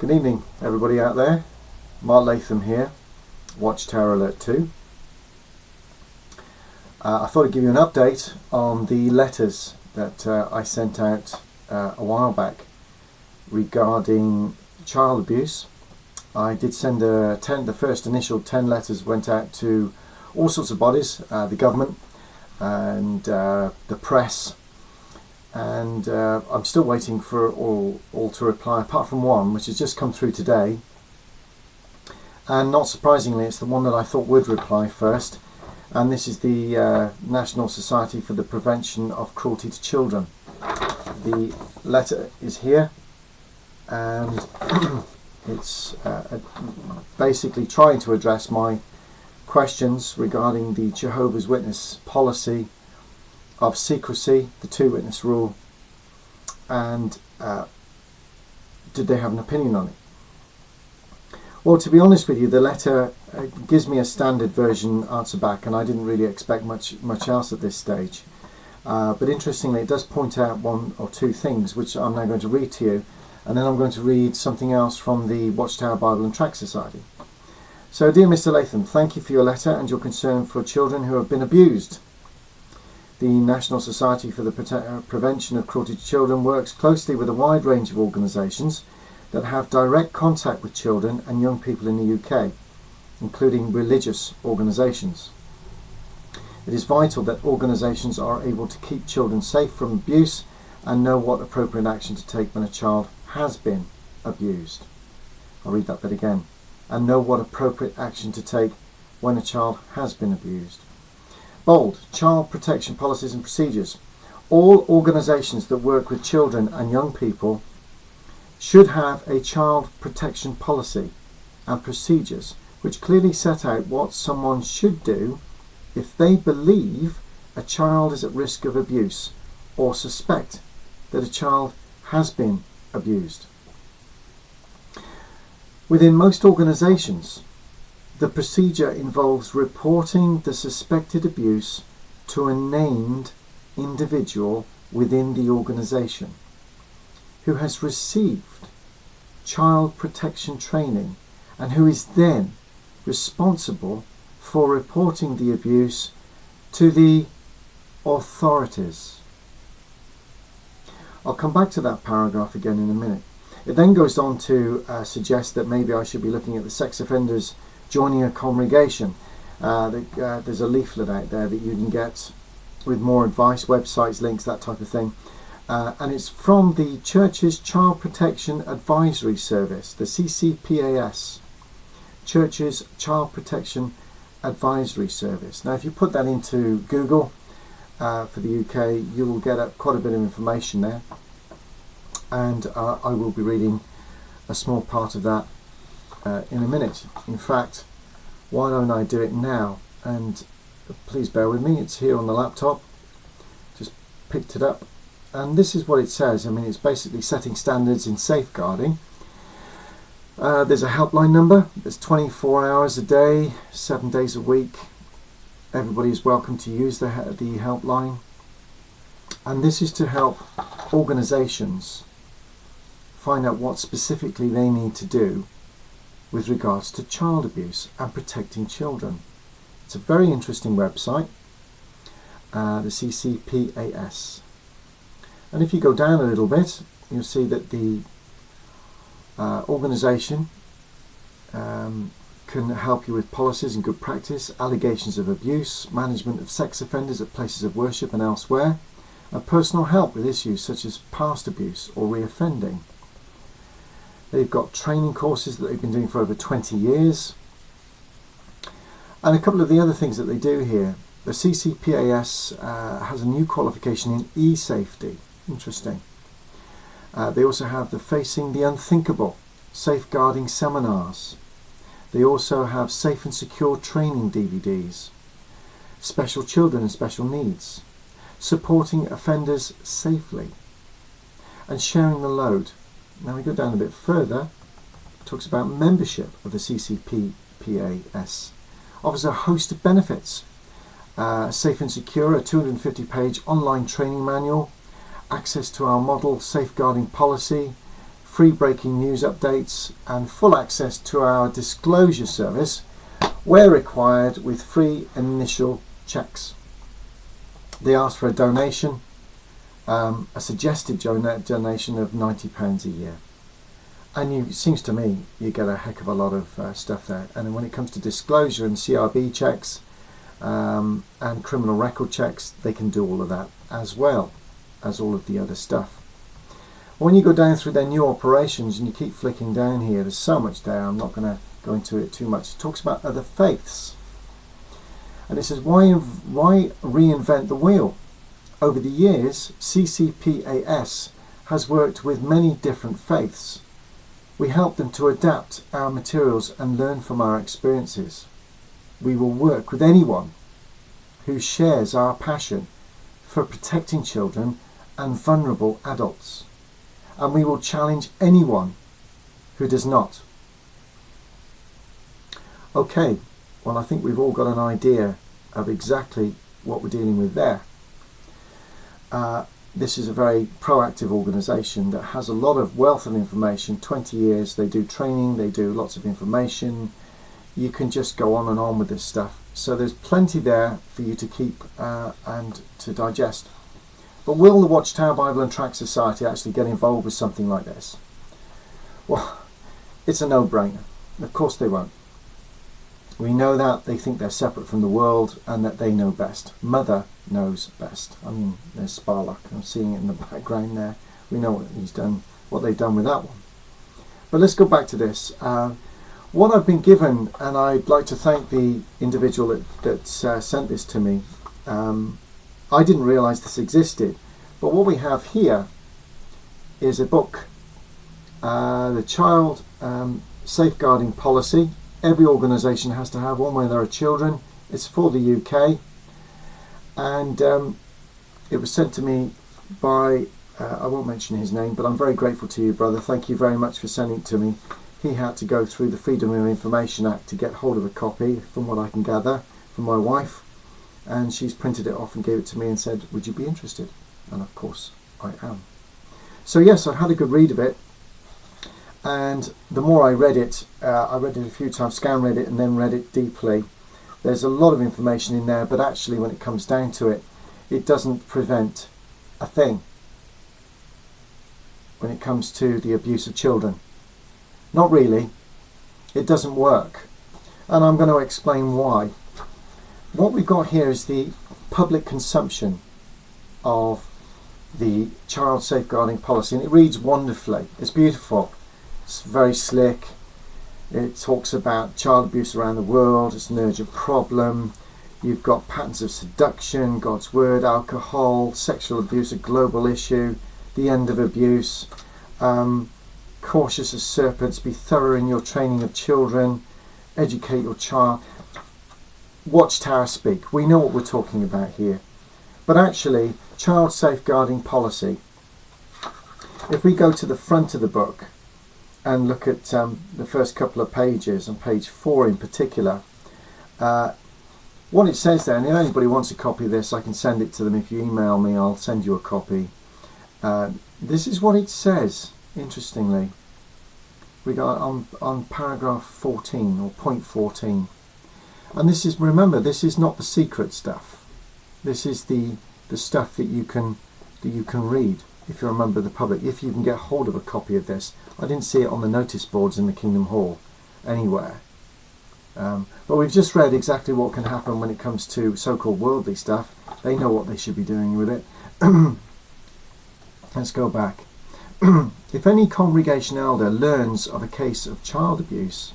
Good evening, everybody out there. Mark Latham here, Watchtower Alert 2. I thought I'd give you an update on the letters that I sent out a while back regarding child abuse. I did send the first initial 10 letters went out to all sorts of bodies, the government and the press, and I'm still waiting for all to reply, apart from one which has just come through today, and not surprisingly it's the one that I thought would reply first, and this is the National Society for the Prevention of Cruelty to Children. The letter is here, and it's basically trying to address my questions regarding the Jehovah's Witness policy of secrecy, the two-witness rule, and did they have an opinion on it? Well, to be honest with you, the letter gives me a standard version answer back, and I didn't really expect much else at this stage. But interestingly, it does point out one or two things which I'm now going to read to you, and then I'm going to read something else from the Watchtower Bible and Tract Society. So, dear Mr. Latham, thank you for your letter and your concern for children who have been abused. The National Society for the Prevention of Cruelty to Children works closely with a wide range of organisations that have direct contact with children and young people in the UK, including religious organisations. It is vital that organisations are able to keep children safe from abuse and know what appropriate action to take when a child has been abused. I'll read that bit again. And know what appropriate action to take when a child has been abused. Bold, child protection policies and procedures. All organisations that work with children and young people should have a child protection policy and procedures which clearly set out what someone should do if they believe a child is at risk of abuse or suspect that a child has been abused. Within most organisations, the procedure involves reporting the suspected abuse to a named individual within the organisation who has received child protection training and who is then responsible for reporting the abuse to the authorities. I'll come back to that paragraph again in a minute. It then goes on to suggest that maybe I should be looking at the sex offenders joining a congregation. There's a leaflet out there that you can get with more advice, websites, links, that type of thing. And it's from the Church's Child Protection Advisory Service, the CCPAS, Church's Child Protection Advisory Service. Now, if you put that into Google for the UK, you will get quite a bit of information there. And I will be reading a small part of that in a minute. In fact, why don't I do it now? And please bear with me, it's here on the laptop. Just picked it up. And this is what it says. I mean, it's basically setting standards in safeguarding. There's a helpline number. There's 24 hours a day, 7 days a week. Everybody is welcome to use the helpline. And this is to help organisations find out what specifically they need to do with regards to child abuse and protecting children. It's a very interesting website, the CCPAS. And if you go down a little bit, you'll see that the organisation can help you with policies and good practice, allegations of abuse, management of sex offenders at places of worship and elsewhere, and personal help with issues such as past abuse or reoffending. They've got training courses that they've been doing for over 20 years. And a couple of the other things that they do here. The CCPAS has a new qualification in e-safety. Interesting. They also have the Facing the Unthinkable safeguarding seminars. They also have safe and secure training DVDs. Special children and special needs. Supporting offenders safely. And sharing the load. Now we go down a bit further, it talks about membership of the CCPAS. Offers a host of benefits. Safe and Secure, a 250-page online training manual, access to our model safeguarding policy, free breaking news updates, and full access to our disclosure service where required with free initial checks. They ask for a donation, a suggested donation of £90 a year. And it seems to me you get a heck of a lot of stuff there. And when it comes to disclosure and CRB checks and criminal record checks, they can do all of that as well as all of the other stuff. When you go down through their new operations and you keep flicking down here, there's so much there, I'm not going to go into it too much. It talks about other faiths. And it says, why reinvent the wheel? Over the years, CCPAS has worked with many different faiths. We help them to adapt our materials and learn from our experiences. We will work with anyone who shares our passion for protecting children and vulnerable adults. And we will challenge anyone who does not. Okay, well, I think we've all got an idea of exactly what we're dealing with there. This is a very proactive organisation that has a lot of wealth of information, 20 years, they do training, they do lots of information. You can just go on and on with this stuff. So there's plenty there for you to keep and to digest. But will the Watchtower Bible and Tract Society actually get involved with something like this? Well, it's a no-brainer. Of course they won't. We know that. They think they're separate from the world and that they know best. Mother knows best. I mean, there's Sparlock. I'm seeing it in the background there. We know what he's done, what they've done with that one. But let's go back to this. What I've been given, and I'd like to thank the individual that sent this to me. I didn't realise this existed, but what we have here is a book, the Child Safeguarding Policy. Every organisation has to have one when there are children. It's for the UK, and it was sent to me by, I won't mention his name, but I'm very grateful to you, brother. Thank you very much for sending it to me. He had to go through the Freedom of Information Act to get hold of a copy, from what I can gather, from my wife. And she's printed it off and gave it to me and said, would you be interested? And of course I am. So yes, I had a good read of it, and the more I read it a few times, scan read it and then read it deeply. There's a lot of information in there, but actually when it comes down to it, it doesn't prevent a thing when it comes to the abuse of children. Not really. It doesn't work, and I'm going to explain why. What we've got here is the public consumption of the Child Safeguarding Policy, and it reads wonderfully. It's beautiful. It's very slick. It talks about child abuse around the world. It's an urgent problem. You've got patterns of seduction, God's word, alcohol, sexual abuse, a global issue, the end of abuse, cautious as serpents, be thorough in your training of children, educate your child. Watchtower speak. We know what we're talking about here. But actually, Child Safeguarding Policy, if we go to the front of the book and look at the first couple of pages, on page 4 in particular, what it says there, and if anybody wants a copy of this, I can send it to them. If you email me, I'll send you a copy. This is what it says, interestingly. We got on paragraph 14, or point 14. And this is, remember, this is not the secret stuff. This is the stuff that you can read if you're a member of the public, if you can get hold of a copy of this. I didn't see it on the notice boards in the Kingdom Hall anywhere. But we've just read exactly what can happen when it comes to so-called worldly stuff. They know what they should be doing with it. Let's go back. If any congregation elder learns of a case of child abuse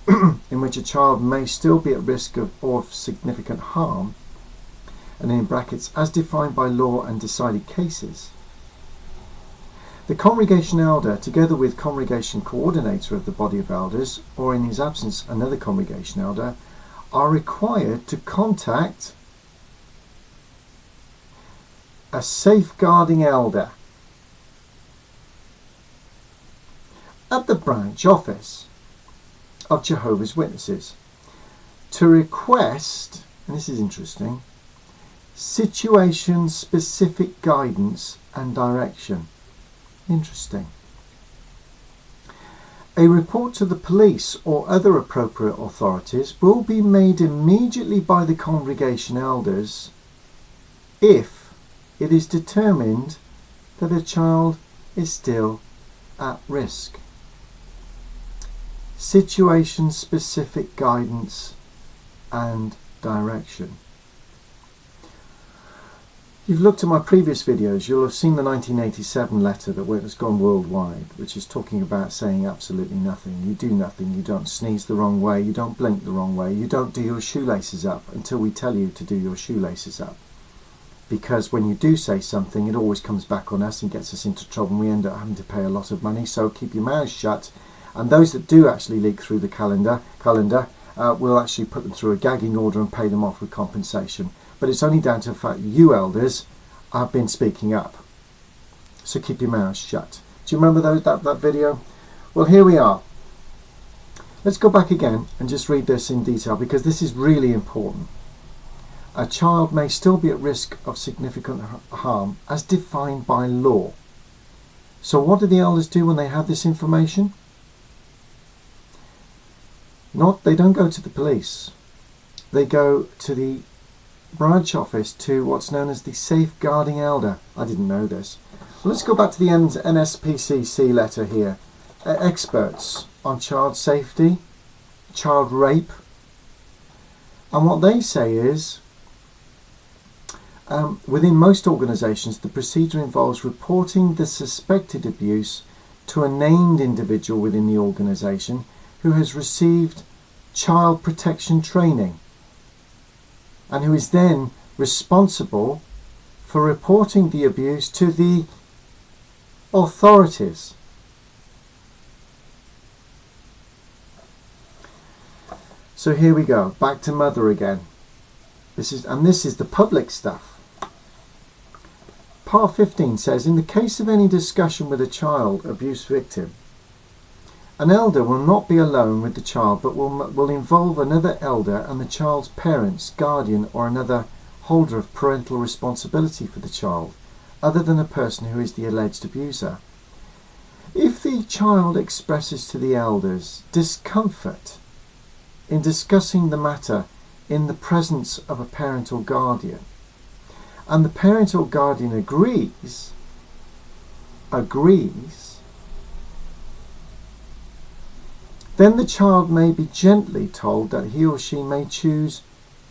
in which a child may still be at risk of significant harm, and in brackets, as defined by law and decided cases, the congregation elder, together with congregation coordinator of the body of elders, or in his absence another congregation elder, are required to contact a safeguarding elder at the branch office of Jehovah's Witnesses to request, and this is interesting, situation-specific guidance and direction. Interesting. A report to the police or other appropriate authorities will be made immediately by the congregation elders if it is determined that a child is still at risk. Situation-specific guidance and direction. You've looked at my previous videos, you'll have seen the 1987 letter that has gone worldwide, which is talking about saying absolutely nothing. You do nothing, you don't sneeze the wrong way, you don't blink the wrong way, you don't do your shoelaces up until we tell you to do your shoelaces up. Because when you do say something, it always comes back on us and gets us into trouble, and we end up having to pay a lot of money. So keep your mouths shut, and those that do actually leak through the calendar, we'll actually put them through a gagging order and pay them off with compensation. But it's only down to the fact that you elders have been speaking up. So keep your mouths shut. Do you remember that video? Well, here we are. Let's go back again and just read this in detail, because this is really important. A child may still be at risk of significant harm as defined by law. So what do the elders do when they have this information? They don't go to the police. They go to the branch office, to what's known as the safeguarding elder. I didn't know this. Well, let's go back to the NSPCC letter here. Experts on child safety, child rape, and what they say is within most organisations the procedure involves reporting the suspected abuse to a named individual within the organisation who has received child protection training and who is then responsible for reporting the abuse to the authorities. So here we go, back to mother again. This is the public stuff. Part 15 says, in the case of any discussion with a child abuse victim, an elder will not be alone with the child, but will involve another elder and the child's parents, guardian, or another holder of parental responsibility for the child, other than a person who is the alleged abuser. If the child expresses to the elders discomfort in discussing the matter in the presence of a parent or guardian, and the parent or guardian agrees, then the child may be gently told that he or she may choose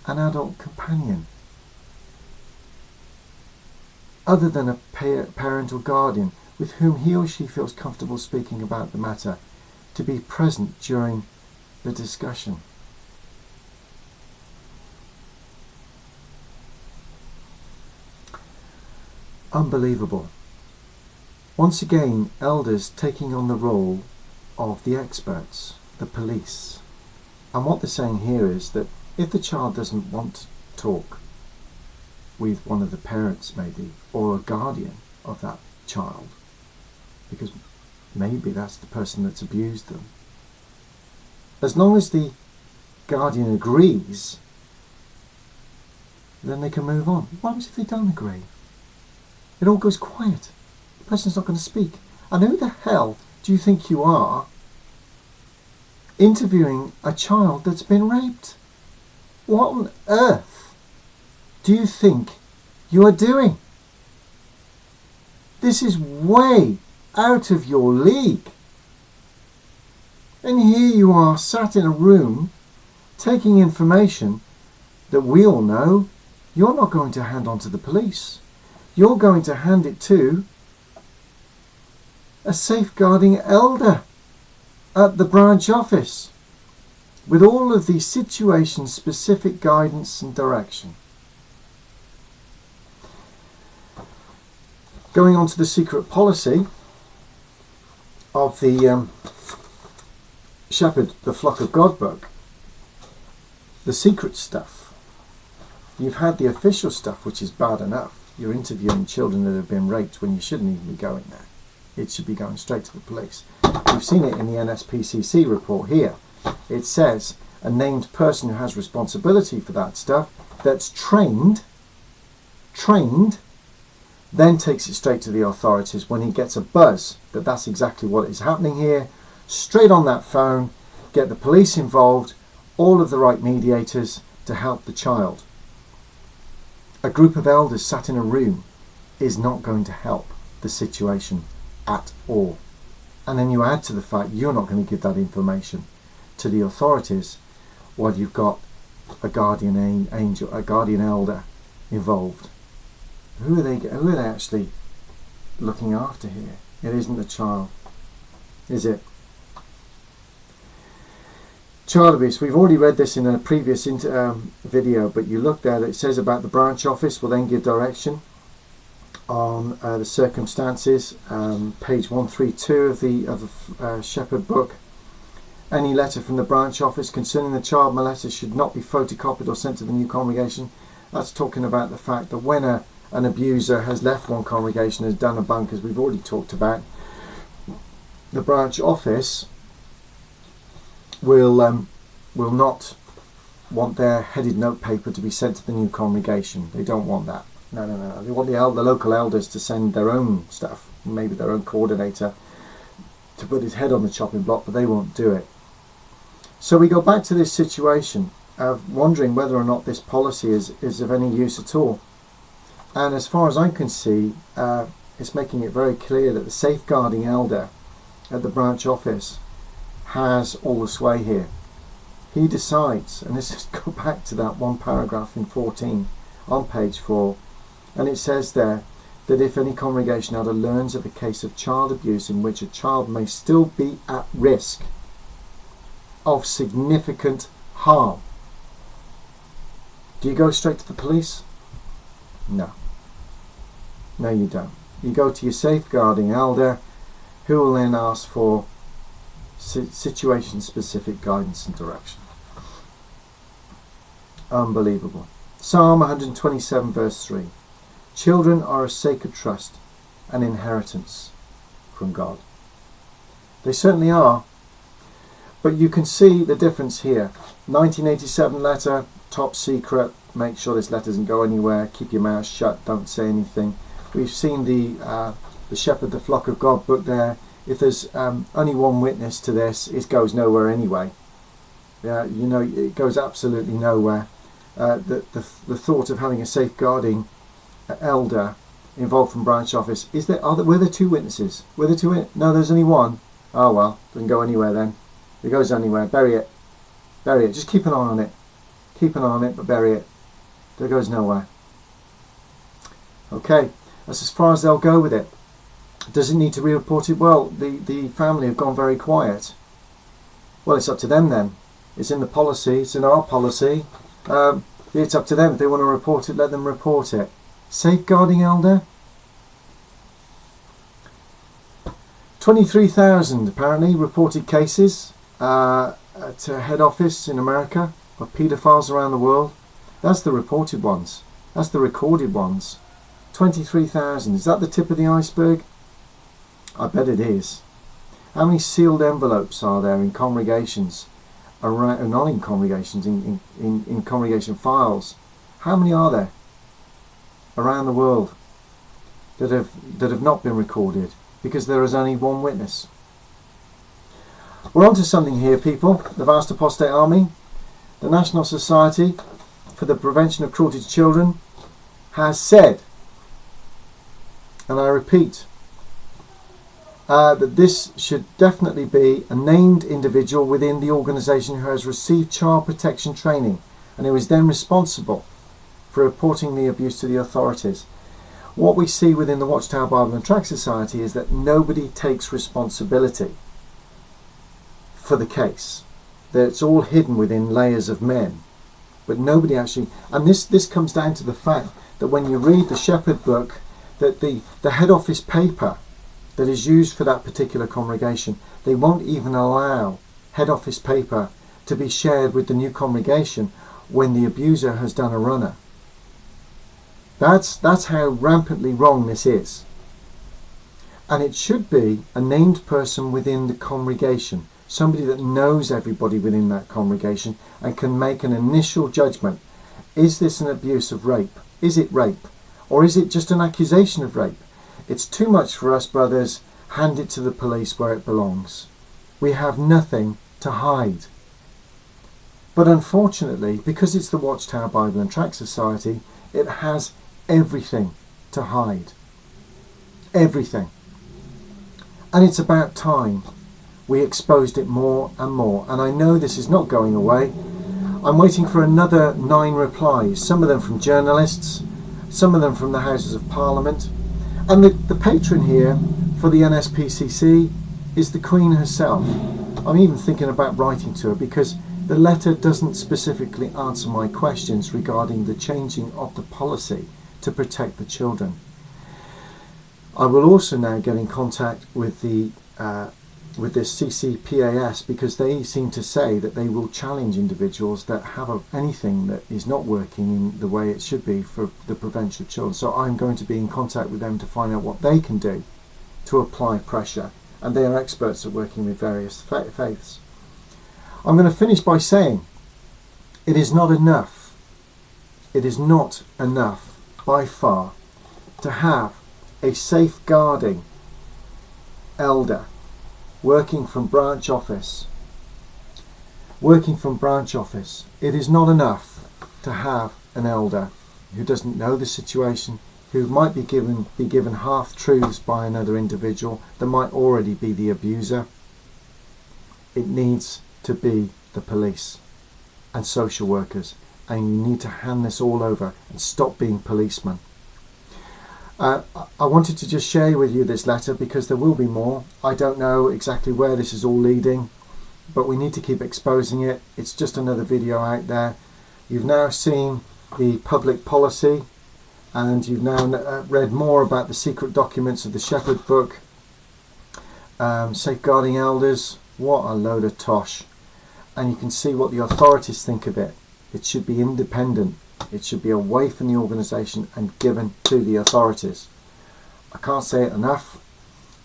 an adult companion other than a parent or guardian with whom he or she feels comfortable speaking about the matter, to be present during the discussion. Unbelievable. Once again, elders taking on the role of the experts, the police. And what they're saying here is that if the child doesn't want to talk with one of the parents maybe, or a guardian of that child, because maybe that's the person that's abused them, as long as the guardian agrees, then they can move on. What happens if they don't agree? It all goes quiet. The person's not going to speak. And who the hell do you think you are interviewing a child that's been raped? What on earth do you think you are doing? This is way out of your league. And here you are sat in a room taking information that we all know you're not going to hand on to the police. You're going to hand it to a safeguarding elder at the branch office with all of the situation-specific guidance and direction. Going on to the secret policy of the Shepherd, the Flock of God book, the secret stuff. You've had the official stuff, which is bad enough. You're interviewing children that have been raped when you shouldn't even be going there. It should be going straight to the police. We've seen it in the NSPCC report here. It says a named person who has responsibility for that stuff, that's trained, then takes it straight to the authorities when he gets a buzz that that's exactly what is happening here. straight on that phone, get the police involved, all of the right mediators to help the child. A group of elders sat in a room is not going to help the situation at all. And then you add to the fact you're not going to give that information to the authorities while you've got a guardian angel, a guardian elder involved. Who are they actually looking after here? It isn't the child, is it? Child abuse. We've already read this in a previous video, but you look there, it says about the branch office will then give direction on the circumstances. Page 132 of the Shepherd book. Any letter from the branch office concerning the child molester should not be photocopied or sent to the new congregation. That's talking about the fact that when an abuser has left one congregation, has done a bunk, as we've already talked about, the branch office will not want their headed notepaper to be sent to the new congregation. They don't want that. No. They want the local elders to send their own stuff, maybe their own coordinator, to put his head on the chopping block, but they won't do it. So we go back to this situation of wondering whether or not this policy is of any use at all. And as far as I can see, it's making it very clear that the safeguarding elder at the branch office has all the sway here. He decides, and let's just go back to that one paragraph in 14 on page 4, and it says there that if any congregation elder learns of a case of child abuse in which a child may still be at risk of significant harm, do you go straight to the police? No. No, you don't. You go to your safeguarding elder, who will then ask for situation-specific guidance and direction. Unbelievable. Psalm 127 verse 3. Children are a sacred trust, an inheritance from God. They certainly are. But you can see the difference here. 1987 letter, top secret. Make sure this letter doesn't go anywhere. Keep your mouth shut. Don't say anything. We've seen the Shepherd, the Flock of God book there. If there's only one witness to this, it goes nowhere anyway. Yeah, you know, it goes absolutely nowhere. The thought of having a safeguarding elder involved from branch office, were there two witnesses? No, there's only one. Oh well, doesn't go anywhere then. If it goes anywhere, bury it. Just keep an eye on it. Keep an eye on it, but bury it. It goes nowhere. Okay, that's as far as they'll go with it. Does it need to be reported? Well, the family have gone very quiet. Well, it's up to them then. It's in the policy, it's in our policy. It's up to them. If they want to report it, let them report it. Safeguarding elder? 23,000 apparently reported cases at head office in America of paedophiles around the world. That's the reported ones. That's the recorded ones. 23,000. Is that the tip of the iceberg? I bet it is. How many sealed envelopes are there in congregations, around, not in congregations, in congregation files? How many are there around the world that have not been recorded because there is only one witness? We're on to something here, people. The vast apostate army, the National Society for the Prevention of Cruelty to Children, has said, and I repeat, that this should definitely be a named individual within the organisation who has received child protection training and who is then responsible for reporting the abuse to the authorities. What we see within the Watchtower Bible and Tract Society is that nobody takes responsibility for the case. That it's all hidden within layers of men, but nobody actually, and this comes down to the fact that when you read the Shepherd book, that the head office paper that is used for that particular congregation, they won't even allow head office paper to be shared with the new congregation when the abuser has done a runner. That's how rampantly wrong this is. And it should be a named person within the congregation, somebody that knows everybody within that congregation and can make an initial judgment. Is this an abuse of rape? Is it rape? Or is it just an accusation of rape? It's too much for us, brothers. Hand it to the police where it belongs. We have nothing to hide. But unfortunately, because it's the Watchtower Bible and Tract Society, it has everything to hide. Everything. And it's about time we exposed it more and more. And I know this is not going away. I'm waiting for another 9 replies, some of them from journalists, some of them from the Houses of Parliament. And the patron here for the NSPCC is the Queen herself. I'm even thinking about writing to her, because the letter doesn't specifically answer my questions regarding the changing of the policy to protect the children. I will also now get in contact with the with this CCPAS, because they seem to say that they will challenge individuals that have anything that is not working in the way it should be for the prevention of children. So I'm going to be in contact with them to find out what they can do to apply pressure, and they are experts at working with various faiths. I'm going to finish by saying it is not enough. It is not enough by far to have a safeguarding elder working from branch office. It is not enough to have an elder who doesn't know the situation, who might be given half-truths by another individual that might already be the abuser. It needs to be the police and social workers, and you need to hand this all over and stop being policemen. I wanted to just share with you this letter because there will be more. I don't know exactly where this is all leading, but we need to keep exposing it. It's just another video out there. You've now seen the public policy, and you've now read more about the secret documents of the Shepherd Book, safeguarding elders. What a load of tosh. And you can see what the authorities think of it. It should be independent. It should be away from the organisation and given to the authorities. I can't say it enough.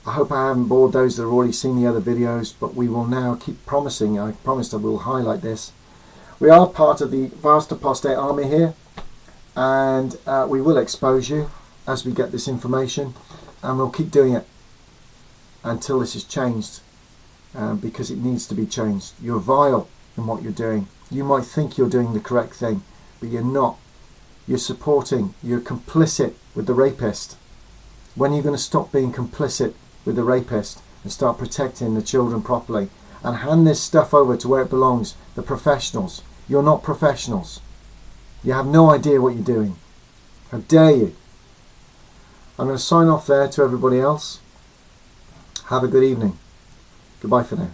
I hope I haven't bored those that have already seen the other videos, but we will now keep promising. I promised I will highlight this. We are part of the vast apostate army here, and we will expose you as we get this information, and we'll keep doing it until this is changed, because it needs to be changed. You're vile in what you're doing. You might think you're doing the correct thing, but you're not. You're supporting, you're complicit with the rapist. When are you going to stop being complicit with the rapist and start protecting the children properly and hand this stuff over to where it belongs, the professionals? You're not professionals. You have no idea what you're doing. How dare you? I'm going to sign off there to everybody else. Have a good evening. Goodbye for now.